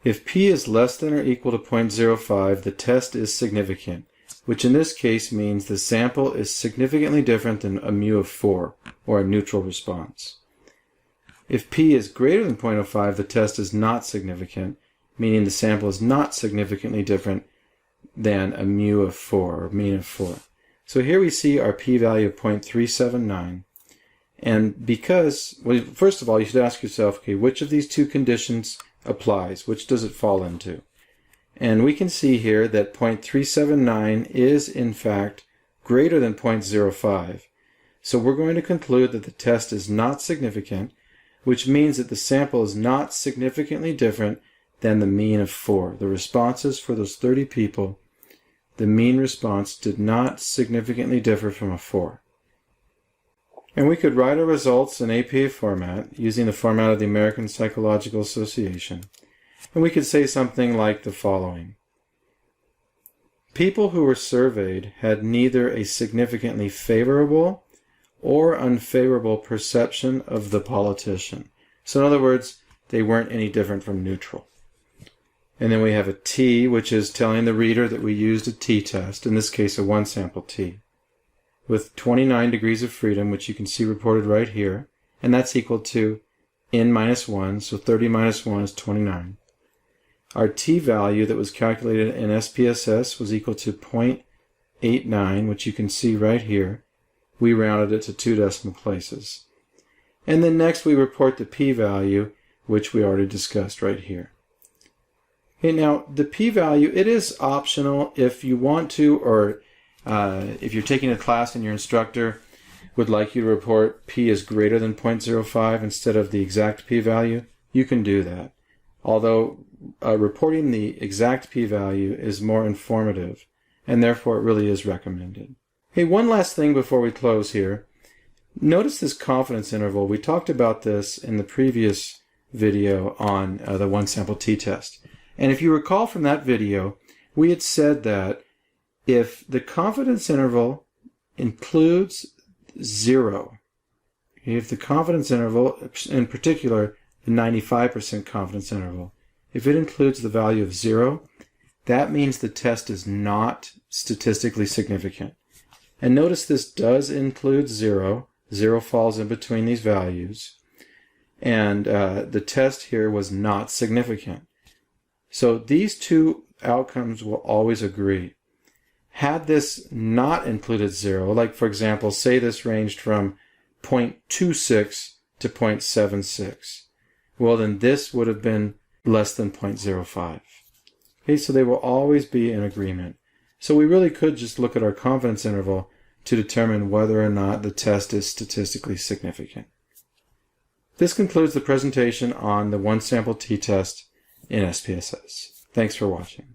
If p is less than or equal to 0.05, the test is significant, which in this case means the sample is significantly different than a mu of 4, or a neutral response. If p is greater than 0.05, the test is not significant, meaning the sample is not significantly different than a mu of 4, or mean of 4. So here we see our p-value of 0.379. And because, well, first of all, you should ask yourself, okay, which of these two conditions applies? Which does it fall into? And we can see here that 0.379 is, in fact, greater than 0.05. So we're going to conclude that the test is not significant, which means that the sample is not significantly different than the mean of 4. The responses for those 30 people, the mean response did not significantly differ from a 4. And we could write our results in APA format using the format of the American Psychological Association. And we could say something like the following. People who were surveyed had neither a significantly favorable or unfavorable perception of the politician. So in other words, they weren't any different from neutral. And then we have a t, which is telling the reader that we used a t-test, in this case a one-sample t, with 29 degrees of freedom, which you can see reported right here, and that's equal to n minus 1, so 30 minus 1 is 29. Our t-value that was calculated in SPSS was equal to 0.89, which you can see right here. We rounded it to 2 decimal places. And then next we report the p-value, which we already discussed right here. Okay, now the p-value, it is optional if you want to, or if you're taking a class and your instructor would like you to report p is greater than 0.05 instead of the exact p-value, you can do that. Although reporting the exact p-value is more informative, and therefore it really is recommended. Hey, one last thing before we close here. Notice this confidence interval. We talked about this in the previous video on the one-sample t-test. And if you recall from that video, we had said that if the confidence interval includes 0, if the confidence interval, in particular the 95% confidence interval, if it includes the value of 0, that means the test is not statistically significant. And notice this does include 0. 0 falls in between these values. And the test here was not significant. So these two outcomes will always agree. Had this not included 0, like for example, say this ranged from 0.26 to 0.76, well then this would have been less than 0.05. Okay, so they will always be in agreement. So we really could just look at our confidence interval to determine whether or not the test is statistically significant. This concludes the presentation on the one-sample t-test in SPSS. Thanks for watching.